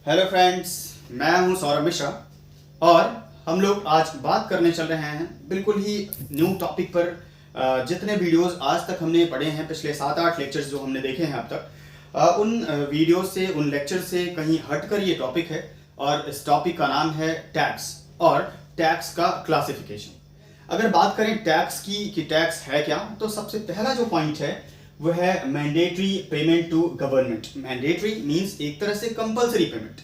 Hello friends, मैं हूं सौरभ मिश्रा और हम लोग आज बात करने चल रहे हैं बिल्कुल ही न्यू टॉपिक पर। जितने वीडियोस आज तक हमने पढ़े हैं, पिछले 7-8 लेक्चर्स जो हमने देखे हैं अब तक, उन वीडियो से, उन लेक्चर से कहीं हटकर ये टॉपिक है और इस टॉपिक का नाम है टैक्स और टैक्स का क्लासिफिकेशन। अगर बात करें टैक्स की कि टैक्स है क्या, तो सबसे पहला जो पॉइंट है वो है mandatory payment to government. Mandatory means एक तरह से कंपलसरी पेमेंट।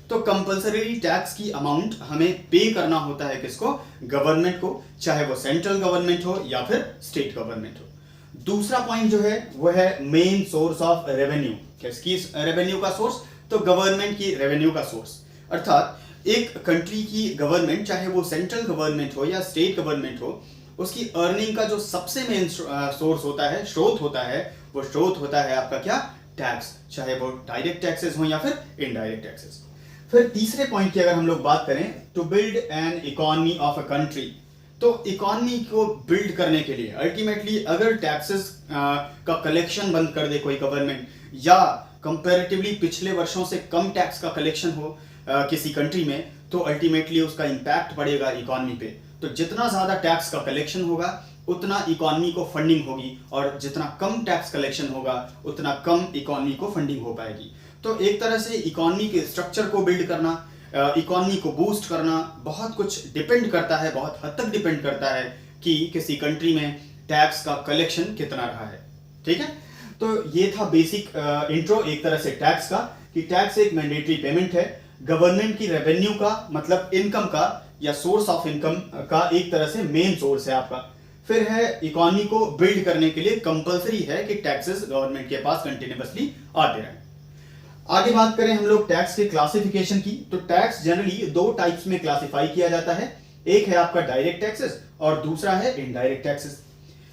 तो कंपलसरी टैक्स की अमाउंट हमें पे करना होता है किसको? गवर्नमेंट को, चाहे वो सेंट्रल गवर्नमेंट हो या फिर स्टेट गवर्नमेंट हो। दूसरा पॉइंट जो है वो है मेन सोर्स ऑफ रेवेन्यू। किसकी रेवेन्यू का सोर्स? तो गवर्नमेंट की रेवेन्यू का सोर्स। अर्थात एक कंट्री की गवर्नमेंट, चाहे वो सेंट्रल गवर्नमेंट हो या स्टेट गवर्नमेंट हो, उसकी अर्निंग का जो सबसे मेन सोर्स होता है, स्रोत होता है, वो स्रोत होता है आपका क्या? टैक्स। चाहे वो डायरेक्ट टैक्सेस हो या फिर इनडायरेक्ट टैक्सेस। फिर तीसरे पॉइंट की अगर हम लोग बात करें, to build an economy of a country, तो इकोनॉमी को बिल्ड करने के लिए अल्टीमेटली अगर टैक्सेस का कलेक्शन बंद कर दे कोई गवर्नमेंट, या कंपैरेटिवली पिछले वर्षों से कम टैक्स का कलेक्शन हो किसी कंट्री में, तो अल्टीमेटली उसका इंपैक्ट पड़ेगा इकोनॉमी पे। तो जितना ज्यादा टैक्स का कलेक्शन होगा उतना इकोनॉमी को फंडिंग होगी, और जितना कम टैक्स कलेक्शन होगा उतना कम इकोनॉमी को फंडिंग हो पाएगी। तो एक तरह से इकोनॉमी के स्ट्रक्चर को बिल्ड करना, इकोनॉमी को बूस्ट करना बहुत कुछ डिपेंड करता है, बहुत हद तक डिपेंड करता है कि किसी कंट्री में टैक्स का कलेक्शन कितना रहा है। ठीक है, तो ये था बेसिक इंट्रो एक तरह से टैक्स का, कि टैक्स एक मैंडेटरी पेमेंट है, गवर्नमेंट की रेवेन्यू का, मतलब इनकम का या सोर्स ऑफ इनकम का एक तरह से मेन सोर्स है आपका। फिर है इकोनॉमी को बिल्ड करने के लिए कंपलसरी है कि टैक्सेस गवर्नमेंट के पास कंटिन्यूअसली आते रहें। आगे बात करें हम लोग टैक्स के क्लासिफिकेशन की, तो टैक्स जनरली दो टाइप्स में क्लासिफाई किया जाता है। एक है आपका डायरेक्ट टैक्सेस और दूसरा है इनडायरेक्ट टैक्सेस।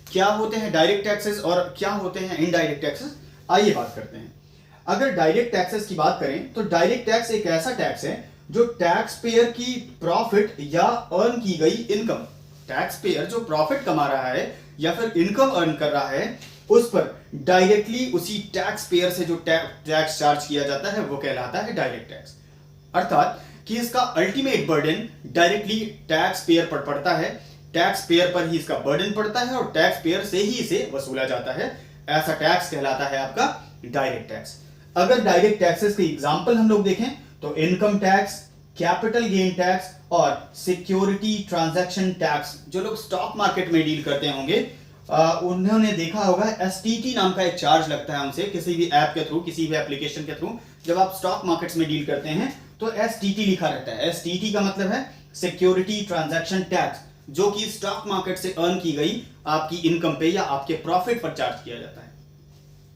क्या होते हैं डायरेक्ट टैक्सेस और क्या होते हैं इनडायरेक्ट टैक्सेस, आइए बात करते हैं। अगर डायरेक्ट टैक्सेस की बात करें तो डायरेक्ट टैक्स एक ऐसा टैक्स है जो टैक्स पेयर की प्रॉफिट या अर्न की गई इनकम, टैक्स पेयर जो प्रॉफिट कमा रहा है या फिर इनकम अर्न कर रहा है, उस पर डायरेक्टली उसी टैक्स पेयर से जो टैक्स चार्ज किया जाता है वो कहलाता है डायरेक्ट टैक्स। अर्थात कि इसका ultimate burden directly tax payer पर पड़ता है, टैक्स पेयर पर ही इसका बर्डन पड़ता है और टैक्स पेयर से ही इसे वसूला जाता है। ऐसा टैक्स कहलाता है आपका डायरेक्ट टैक्स। अगर डायरेक्ट टैक्सेस के एग्जांपल हम लोग देखें तो income tax, capital gain tax और सिक्योरिटी ट्रांजैक्शन टैक्स। जो लोग स्टॉक मार्केट में डील करते होंगे उन्होंने देखा होगा एसटीटी नाम का एक चार्ज लगता है उनसे, किसी भी ऐप के थ्रू, किसी भी एप्लीकेशन के थ्रू जब आप स्टॉक मार्केट्स में डील करते हैं तो एसटीटी लिखा रहता है। एसटीटी का मतलब है सिक्योरिटी ट्रांजैक्शन टैक्स, जो कि स्टॉक मार्केट से अर्न की गई आपकी इनकम पे या आपके प्रॉफिट पर चार्ज किया जाता है।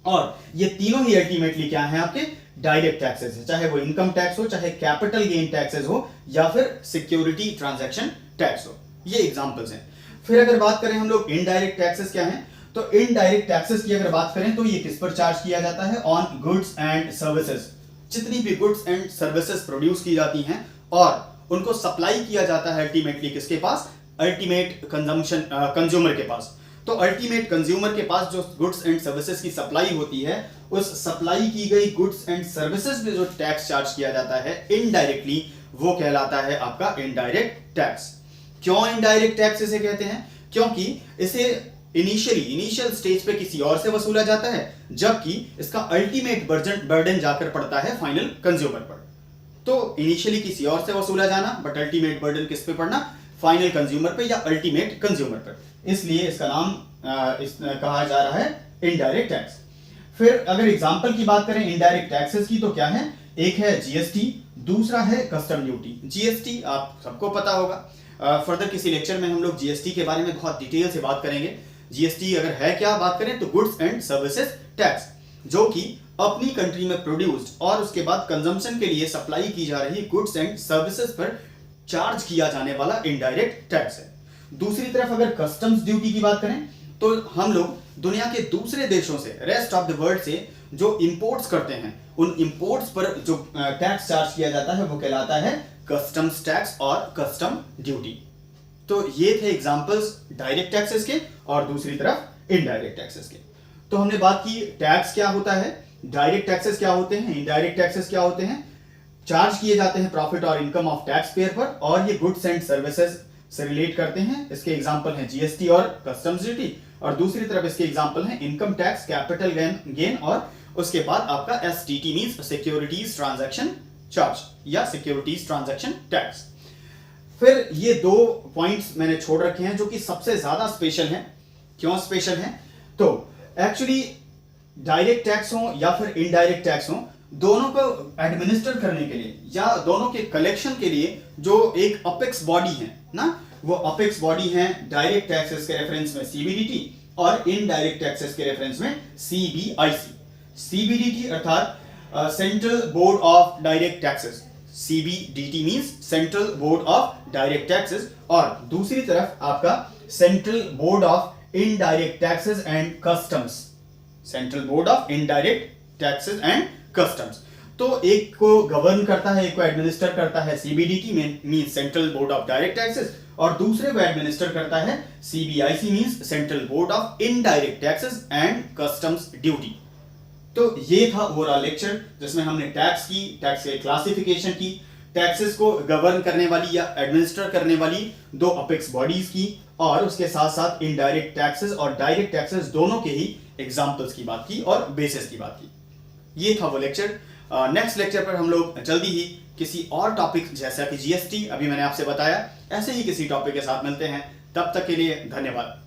और ये तीनों ही अल्टीमेटली क्या है? आपके डायरेक्ट टैक्सेस है, चाहे वो इनकम टैक्स हो, चाहे कैपिटल गेन टैक्सेस हो या फिर सिक्योरिटी ट्रांजैक्शन टैक्स हो। ये एग्जांपल्स हैं। फिर अगर बात करें हम लोग इनडायरेक्ट टैक्सेस क्या हैं, तो इनडायरेक्ट टैक्सेस की अगर बात करें तो ये किस पर चार्ज किया जाता है? On goods and services. जितनी भी गुड्स एंड सर्विसेज प्रोड्यूस की जाती हैं और उनको सप्लाई किया जाता है अल्टीमेटली किसके पास? अल्टीमेट कंज्यूमर के पास। तो अल्टीमेट कंज्यूमर के पास जो गुड्स एंड सर्विसेज की सप्लाई होती है, उस सप्लाई की गई गुड्स एंड सर्विसेज पे जो टैक्स चार्ज किया जाता है इनडायरेक्टली, वो कहलाता है आपका इनडायरेक्ट टैक्स। क्यों इनडायरेक्ट टैक्स इसे कहते हैं? क्योंकि इसे इनिशियल स्टेज पे किसी और से वसूला जाता है, जबकि इसका अल्टीमेट बर्डन जाकर पड़ता है फाइनल कंज्यूमर पर। तो इनिशियली किसी और से वसूला जाना, बट अल्टीमेट बर्डन किस पे पड़ना? फाइनल कंज्यूमर पे या अल्टीमेट कंज्यूमर पर। इसलिए इसका नाम कहा जा रहा है इनडायरेक्ट टैक्स। फिर अगर एग्जांपल की बात करें इनडायरेक्ट टैक्सेस की, तो क्या है? एक है जीएसटी, दूसरा है कस्टम ड्यूटी। जीएसटी आप सबको पता होगा, फर्दर किसी लेक्चर में हम लोग जीएसटी के बारे में बहुत डिटेल से बात करेंगे। जीएसटी अगर है क्या बात करें तो गुड्स एंड सर्विसेज टैक्स, जो कि अपनी कंट्री में प्रोड्यूस्ड और उसके बाद कंजम्पशन के लिए सप्लाई की जा रही गुड्स एंड सर्विसेज पर चार्ज किया जाने वाला इनडायरेक्ट टैक्स है। दूसरी तरफ अगर कस्टम्स ड्यूटी की बात करें तो हम लोग दुनिया के दूसरे देशों से, रेस्ट ऑफ द वर्ल्ड से जो इंपोर्ट्स करते हैं, उन इंपोर्ट्स पर जो टैक्स चार्ज किया जाता है वो कहलाता है कस्टम्स टैक्स और कस्टम ड्यूटी। तो ये थे एग्जांपल्स डायरेक्ट टैक्सेस के और दूसरी तरफ इनडायरेक्ट टैक्सेस के। तो हमने बात की टैक्स क्या होता है, डायरेक्ट टैक्सेस क्या होते हैं, इनडायरेक्ट टैक्सेस क्या होते हैं। चार्ज किए जाते हैं प्रॉफिट और इनकम ऑफ टैक्स पेयर पर, और ये गुड्स एंड सर्विसेज से रिलेट करते हैं। इसके एग्जांपल हैं जीएसटी और कस्टम्स ड्यूटी, और दूसरी तरफ इसके एग्जांपल हैं इनकम टैक्स, कैपिटल गेन और उसके बाद आपका STT means securities transaction charge या सिक्योरिटीज ट्रांजैक्शन टैक्स। फिर ये दो पॉइंट्स मैंने छोड़ रखे हैं जो कि सबसे ज्यादा स्पेशल हैं। क्यों स्पेशल हैं? तो एक्चुअली डायरेक्ट टैक्स हो या फिर इनडायरेक्ट टैक्स हो, दोनों को एडमिनिस्टर करने के लिए या दोनों के कलेक्शन के लिए जो एक अपेक्स बॉडी है ना, वो अपेक्स बॉडी है डायरेक्ट टैक्सेस के रेफरेंस में सीबीडीटी और इनडायरेक्ट टैक्सेस के रेफरेंस में सीबीआईसी। सीबीडीटी अर्थात central board of direct taxes, CBDT means central board of direct taxes, और दूसरी तरफ आपका central board of indirect taxes and customs, central board of indirect taxes and customs. तो एक को गवर्न करता है, एक को एडमिनिस्टर करता है CBDT means central board of direct taxes, और दूसरे को एडमिनिस्टर करता है CBIC means central board of indirect taxes and customs duty. तो ये था ओवरऑल लेक्चर जिसमें हमने टैक्स की, टैक्स के क्लासिफिकेशन की, टैक्सेस को गवर्न करने वाली या एडमिनिस्टर करने वाली दो अपेक्स बॉडीज की, और उसके साथ साथ इनडायरेक्ट टैक्सेस और डायरेक्ट टैक्सेस दोनों के ही एग्जांपल्स की बात की और बेसिस की बात की। ये था वो लेक्चर। नेक्स्ट लेक्चर पर हम लोग जल्दी ही किसी और टॉपिक जैसा कि जीएसटी अभी मैंने आपसे बताया, ऐसे ही किसी टॉपिक के साथ मिलते हैं। तब तक के लिए धन्यवाद।